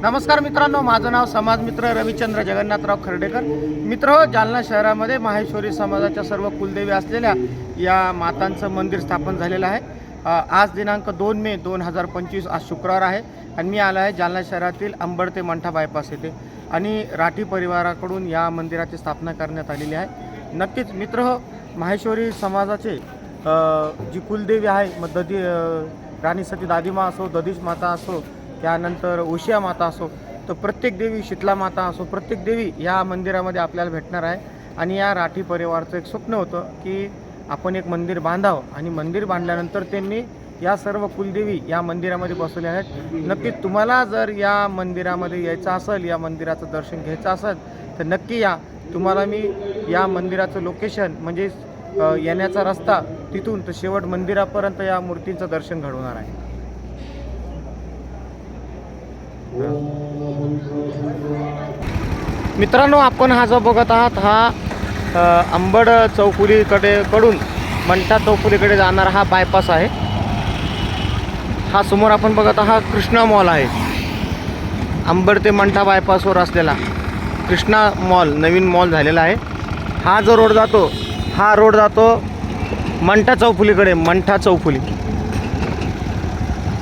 नमस्कार मित्रांनो, माझं नाव समाजमित्र रविचंद्र जगन्नाथराव खर्डेकर. मित्र, जालना शहरामध्ये माहेश्वरी समाजाच्या सर्व कुलदेवी असलेल्या या मातांचं मंदिर स्थापन झालेलं आहे. आज दिनांक 2 मे 2025 आज शुक्रवार आहे आणि मी आलो आहे जालना शहरातील अंबड ते मंठा बायपास येथे आणि राठी परिवाराकडून या मंदिराची स्थापना करण्यात आलेली आहे. नक्कीच मित्र, माहेश्वरी समाजाचे जी कुलदेवी आहे, मग राणी सती दादीमा असो, दधीच माता असो, त्यानंतर उशिया माता असो, तर प्रत्येक देवी, शीतला माता असो, प्रत्येक देवी या मंदिरामध्ये आपल्याला भेटणार आहे. आणि या राठी परिवाराचं एक स्वप्न होतं की आपण एक मंदिर बांधावं आणि मंदिर बांधल्यानंतर त्यांनी या सर्व कुलदेवी या मंदिरामध्ये बसवल्या आहेत. नक्कीच तुम्हाला जर या मंदिरामध्ये यायचं असेल, या मंदिराचं दर्शन घ्यायचं असेल तर नक्की या. तुम्हाला मी या मंदिराचं लोकेशन म्हणजे येण्याचा रस्ता तिथून तर शेवट मंदिरापर्यंत या मूर्तींचं दर्शन घडवणार आहे. मित्रांनो, आपण हा जो बघत आहात हा अंबड कडून मंठा चौफुलीकडे जाणारा हा बायपास आहे. हा समोर आपण बघत आहात कृष्णा मॉल आहे. अंबड ते मंठा बायपासवर असलेला कृष्णा मॉल नवीन मॉल झालेला आहे. हा जो रोड जातो, हा रोड जातो मंठा चौफुलीकडे, मंठा चौफुली.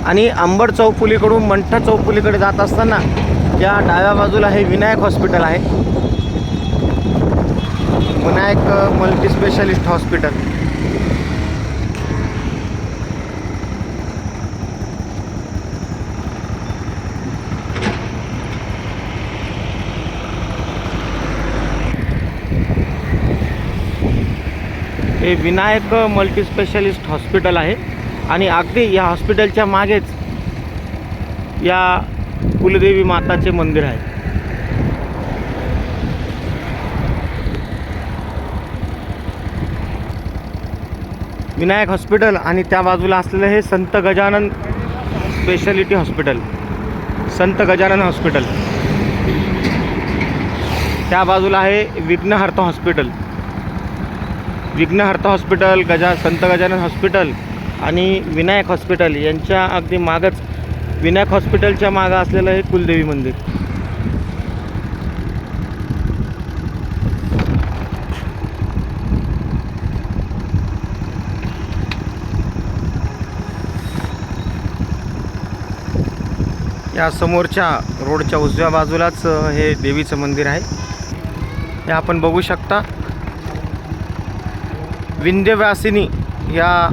आणि अंबड चौफुलीकडून मंठा चौफुलीकडे जात असताना या डाव्या बाजूला हे विनायक हॉस्पिटल आहे, विनायक मल्टीस्पेशालिस्ट हॉस्पिटल. हे विनायक मल्टीस्पेशालिस्ट हॉस्पिटल आहे आणि अगदी या हॉस्पिटलच्या मागेच या कुलदेवी माताचे मंदिर आहे. विनायक हॉस्पिटल आणि त्या बाजूला असलेलं हे संत गजानन स्पेशालिटी हॉस्पिटल, संत गजानन हॉस्पिटल. त्या बाजूला आहे विघ्नहर्ता हॉस्पिटल, विघ्नहर्ता हॉस्पिटल, संत गजानन हॉस्पिटल आणि विनायक हॉस्पिटल यांच्या अगदी मागच, विनायक हॉस्पिटलच्या मागं असलेलं हे कुलदेवी मंदिर. या समोरच्या रोडच्या उजव्या बाजूलाच हे देवीचं मंदिर आहे. हे आपण बघू शकता. विंध्यवासिनी या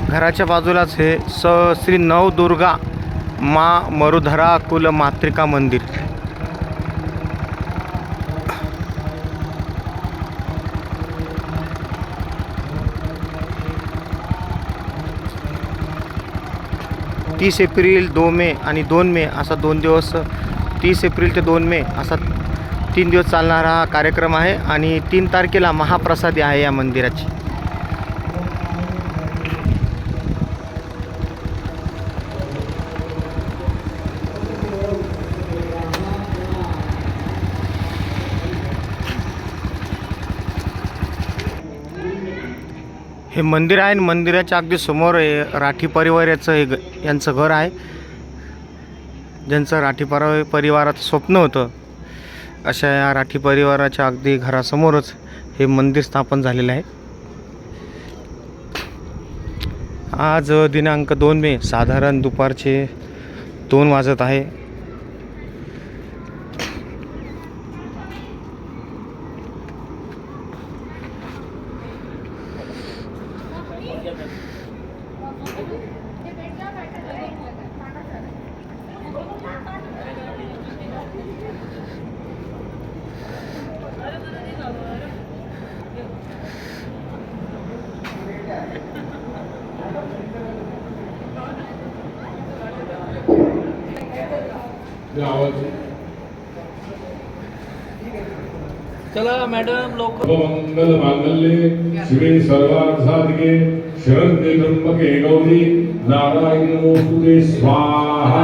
घराच्या बाजूलाच हे श्री नवदुर्गा मा मरुधरा कुल मात्रिका मंदिर. तीस एप्रिल 2 मे आणि 2 मे असा 2 दिवस, 30 एप्रिल ते 2 मे असा 3 दिवस चालणारा हा कार्यक्रम आहे आणि 3 तारखेला महाप्रसादी आहे या मंदिराची. हे मंदिर आहे आणि मंदिराच्या अगदी समोर राठी परिवाराचं यांचं घर आहे, ज्यांचं राठी परिवाराचं स्वप्न होतं. अशा या राठी परिवाराच्या अगदी घरासमोरच हे मंदिर स्थापन झालेलं आहे. आज दिनांक 2 मे साधारण दुपारचे 2 वाजत आहे. चला मॅडम लोक. मंगल मांगल्ये शिवे सर्वार्थसाधिके शरण्ये त्र्यंबके गौरी नारायणी नमोस्तुते स्वाहा.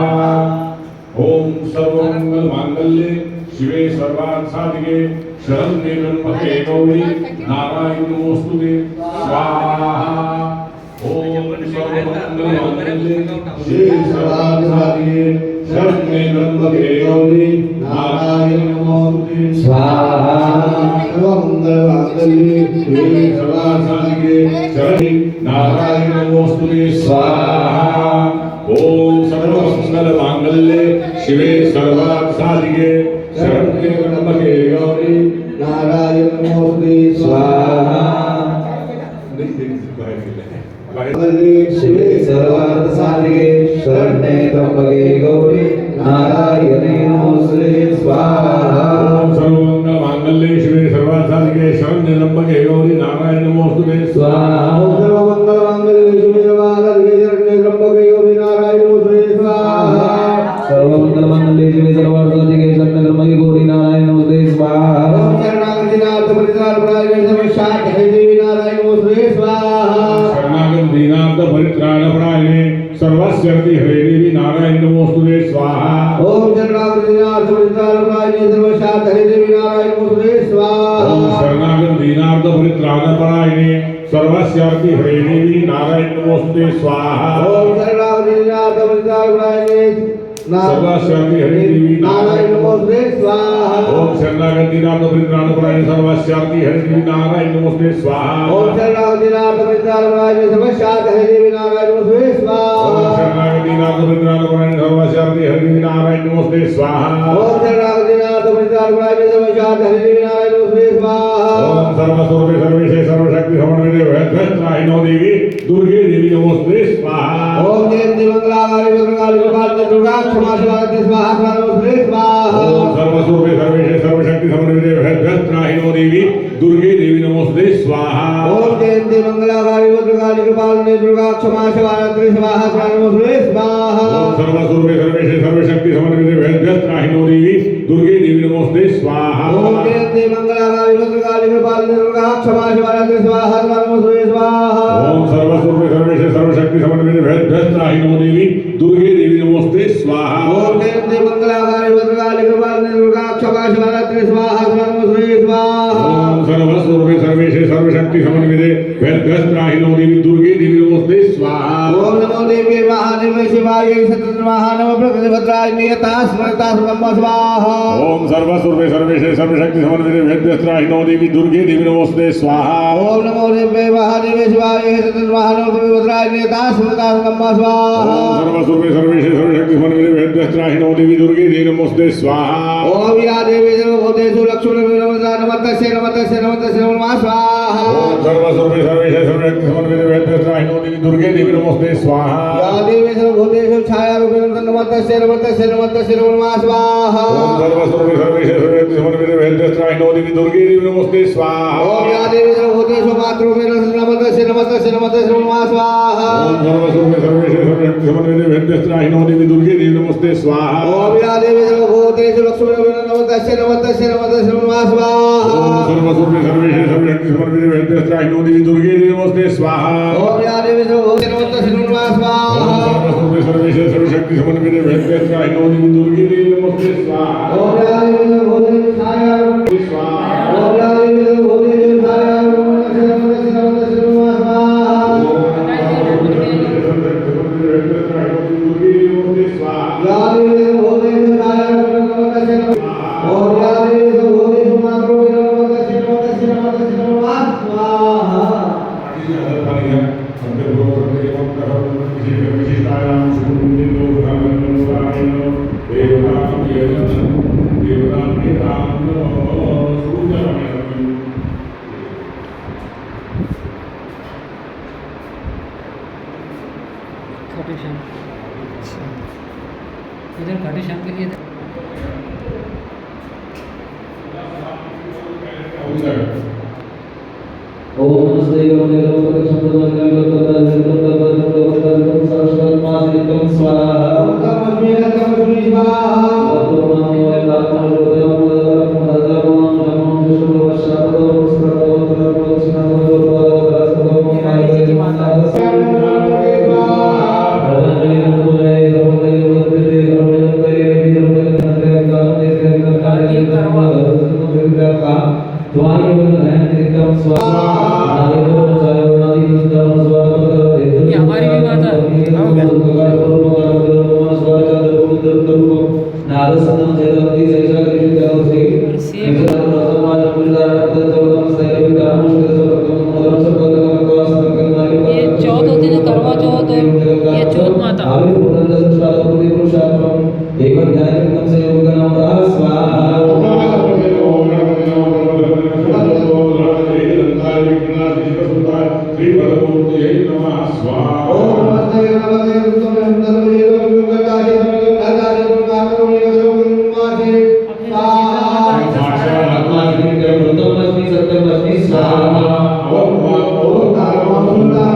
ओम सर्वमंगल मांगल्ये शिवे सर्वार्थसाधिके शरण्ये त्र्यंबके गौरी नारायणी नमोस्तुते स्वाहा. ओम सर्वमंगल मांगल्ये शिवे सर्वार्थसाधिके शरण्ये त्र्यंबके गौरी नारायणी नमोस्तुते स्वाहा सर्वमंगलमांगल्ये शिवे सर्वार्थसाधिके शरण्ये नारायणी नमोस्तुते स्वाहा ओम सर्वमंगलमांगल्ये शिवे सर्वार्थसाधिके शरण्ये त्र्यंबके गौरी नारायण नमोस्तुते स्वाहा शिवे सर्वार्थ साधिके शरण्ये त्र्यंबके गौरी नारायणे नमोस्तुते स्वाहा सर्वमंगलमांगल्ये शिवे सर्वार्थसाधिके शरण्ये त्र्यंबके गौरी नारायणी नमोस्तुते स्वाहा सर्वमंगलमांगल्ये शिवे सर्वार्थसाधिके शरण्ये त्र्यंबके गौरी नारायणी नमोस्तुते स्वाहा सर्वमंगलमंगले शिवे सर्वार्थ साधिके शरण्ये त्र्यंबके गौरी नारायण नमोस्तुते स्वाहा शरणागतिनाथ परित्राणपरायणे सर्वशांत हे देवी नारायण नमोस्तुते स्वाहा शरणागत दीनार्थ परित्राणपरायणे सर्वस्यर्ति हरे देवी नारायण नमोस्तुते स्वाहा ओम शरणागतिनाथ परित्राणपरायणे सर्वशांत हे देवी नारायण नमोस्तुते स्वाहा ओम शरणागत दीनार्थ परित्राणपरायणे सर्वस्यर्ति हरे देवी नारायण नमोस्तुते स्वाहा ओम शरणागतिनाथ परित्राणपरायणे सर्वस्यर्ति हरे देवी नारायण नमोस्तुते स्वाहा ओम शरणागत दीनार्थ परित्राणपरायणे सर्वस्यर्ति हरे देवी नारायण नमोस्तुते स्वाहा ओम शरणागतिनाथ परित्राणपरायणे सर्वशांत हे देवी नारायण नमोस्तुते ओम स्वाहा शरणागत दीनार्थ परित्राणपरायणे सर्वस्यर्ति हरे देवी नारायण नमोस्तुते स्वाहा ओम शरणागतिनाथ परित्राणपरायणे सर्वशांत हे देवी नारायण नमोस्तुते स्वाहा ओम सर्वस्वरूपे सर्वेशे सर्वशक्ति समन्विते भयत्राहिनो देवी दुर्गे देवी नमोस्तुते स्वाहा ओम जयंती मंगलाकाली भद्रकाली कृपालते दुर्गा क्षमा शिवाते स्वाहा नमोस्तुते स्वाहा ओम सर्वस्वरूपे सर्वेशे सर्वशक्ति समन्विते भयत्राहिनो देवी दुर्गे देवी नमोस्तुते स्वाहा ओम जयंती मंगलाकाली भद्रकाली कृपालते दुर्गा क्षमा शिवाते स्वाहा नमोस्तुते स्वाहा ओम सर्वस्वरूपे सर्वेशे सर्वशक्ति समन्विते भयत्राहिनो देवी दुर्गे देवी नमोस्तुते स्वाहा ओम जयंती मंगलाकाली भद्रकाली कृपालते दुर्गा क्षमा शिवाते स्वाहा नमोस्तुते स्वाहा ओम सर्वस्वरूपे सर्वेशे सर्वशक्ति समन्विते भयत्राहिनो देवी दुर्गे देवी नमोस्तुते स्वाहा ओम जयंती मंगलाकाली भद्रकाली कृपालते दुर्गा क्षमा शिवाते स्वाहा नमोस्तुते स्वाहा ओम सर्वस्वरूपे सर्वेशे सर्वशक्ति समन्विते भयत्राहिनो देवी दुर्गे देवी नमोस्तुते स्वाहा ओम नमो देवी महादेव शिवाय सतत महानव प्रकृति भद्राय नियता स्मृता ब्रह्म स्वाहा ओम सर्वस्वरूपे सर्वेशे सर्वशक्ति समन्विते भयत्राहिनो देवी दुर्गे देवी नमोस्तुते स्वाहा ओम नमो देवी महादेव शिवाय सतत महानव प्रकृति भद्राय नियता स्मृता ब्रह्म स्वाहा ओम सर्वस्वरूपे सर्वेशे सर्वशक्ति समन्विते भयत्राहिनो देवी दुर्गे देवी नमोस्तुते स्वाहा ओम या देवी सर्वभूतेषु लक्ष्मी नमस्तस्य नमस्तस्य नमस्तस्य नमः स्वाहा ओम सर्वस्वरूपे सर्वेशे सर्वशक्ति समन्विते भयत्राहिनो देवी दुर्गे देवी नमोस्तुते स्वाहा या देवी सर्वभूतेषु छायारूपेण नमस्तस्य नमस्तस्य नमस्तस्य नमः स्वाहा ओम सर्वस्वरूपे सर्वेशे सर्वशक्ति समन्विते भयत्राहिनो देवी दुर्गे देवी नमोस्तुते स्वाहा ओम या देवी सर्वभूतेषु मातृरूपेण नमस्तस्य नमस्तस्य नमस्तस्य नमः स्वाहा ओम सर्वस्वरूपे सर्वेशे सर्वशक्ति समन्विते भयत्राहिनो देवी दुर्गे देवी नमोस्तुते स्वाहा ओम या देवी सर्वभूतेषु लक्ष्मीरूपेण नमस्तस्य नमस्तस्य नमस्तस्य नमः स्वाहा ओम सर्वस्वरूपे सर्वेशे सर्वशक्ति समन्विते भयत्राहिनो देवी दुर्गे देवी नमोस्तुते स्वाहा ओम या देवी सर्वभूतेषु नमस्तस्य नमः स्वाहा ओम सर्वस्वरूपे सर्वेशे सर्वशक्ति समन्विते भयत्राहिनो देवी दुर्गे देवी नमोस्तुते स्वाहा ओम या देवी सर्वभूतेषु छायारूपेण स्वाहा ओम या देवी सर्वभूतेषु छायारूपेण नमस्तस्य नमस्तस्य नमः स्वाहा या देवी सर्वभूतेषु छायारूपेण नमस्तस्य ओम या देवी सर्वभूतेषु मातृरूपेण नमस्तस्य नमस्तस्य नमस्तस्य नमः स्वाहा खाटू श्याम इधर खाटू श्याम के लिए ओम नमस्ते गणपते गणपते शब्दवर्गं गणपते सरस्वतमासिकं स्वाहा हमारी भी बात है। नादसनं जयवती जयशक्ति जयवती निजनाम रसमाज पुजारा पदजोदम सैलि कामुष्ट सर्वतम मदरम सर्वतम अस्मकनाय ये चौथ होती ना करवा चौथ और ये चौथ माता आवे पुनंद संस्कार पुरी पुरुषार्थम एवं ध्यानम से योग नाम स्वाहा ओम नमस्ते नमस्ते तुमने अंदर में ये लोग करता है नगारे को काटो ये लोग माथे वृतमस्मि सत्यमस्मि स्वाहा ओम धार्म सुंदर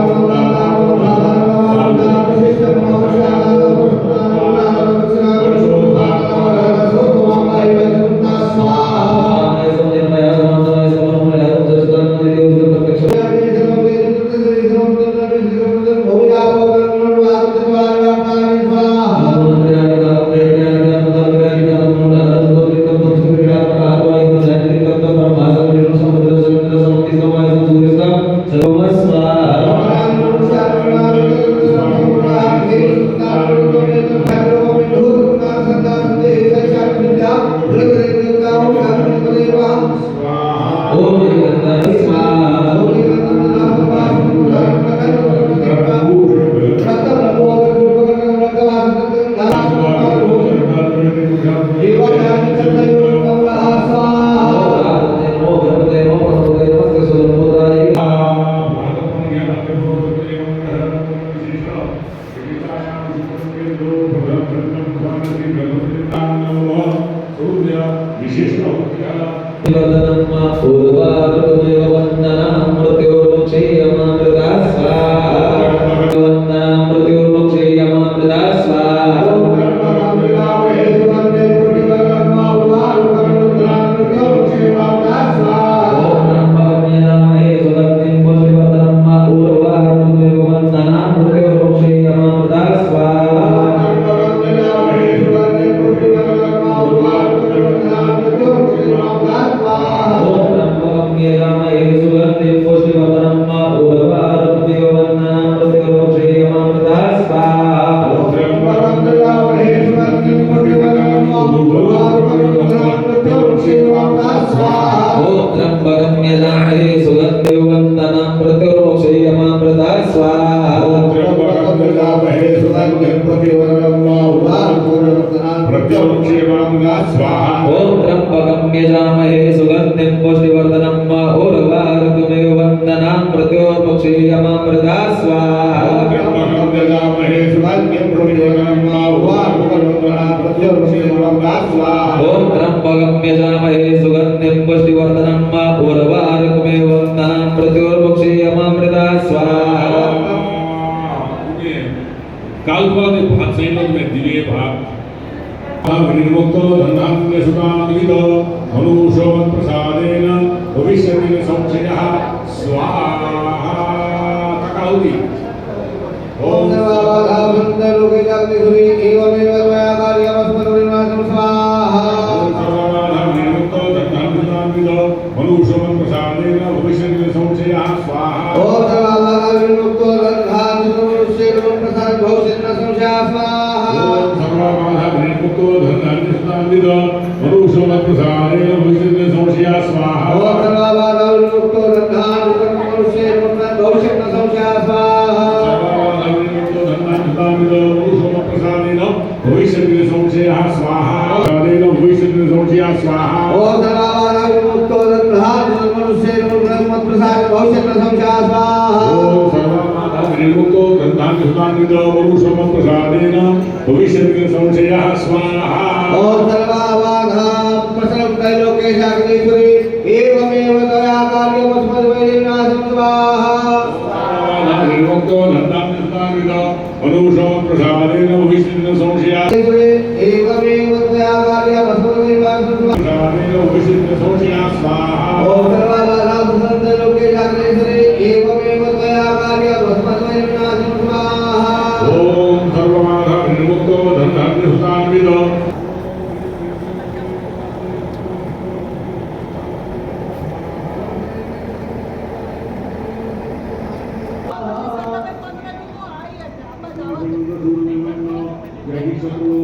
Jadi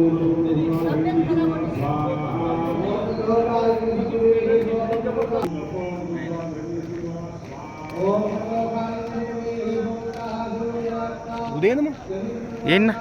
उद्या ये ना मग येईन ना